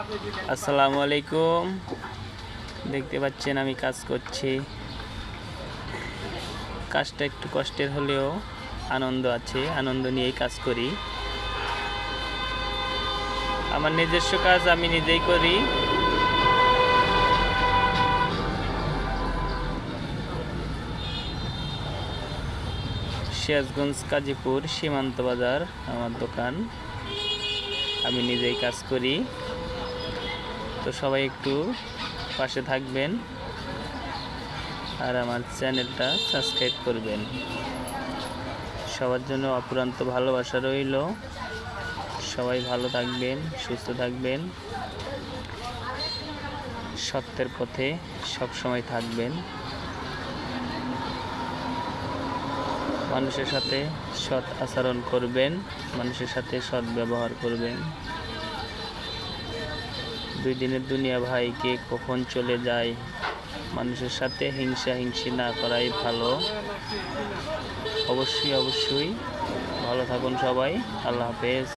আসসালামু আলাইকুম। দেখতে পাচ্ছেন আমি কাজ করছি। কাজটা একটু কষ্টের হলেও আনন্দ আছে, আনন্দ নিয়েই কাজ করি। আমার নিজস্ব কাজ আমি নিজেই করি। সিরাজগঞ্জ কাজীপুর সীমান্ত বাজার আমার দোকান, আমি নিজেই কাজ করি। তো সবাই একটু পাশে থাকবেন আর আমার চ্যানেলটা সাবস্ক্রাইব করবেন। সবার জন্য অপুরান্ত ভালোবাসা রইল। সবাই ভালো থাকবেন, সুস্থ থাকবেন, সত্যের পথে সবসময় থাকবেন। মানুষের সাথে সৎ আচরণ করবেন, মানুষের সাথে সৎ ব্যবহার করবেন। দুই দিনের দুনিয়া ভাই, কে কখন চলে যায়। মানুষের সাথে হিংসি না করাই ভালো। অবশ্যই ভালো থাকুন সবাই। আল্লাহ হাফেজ।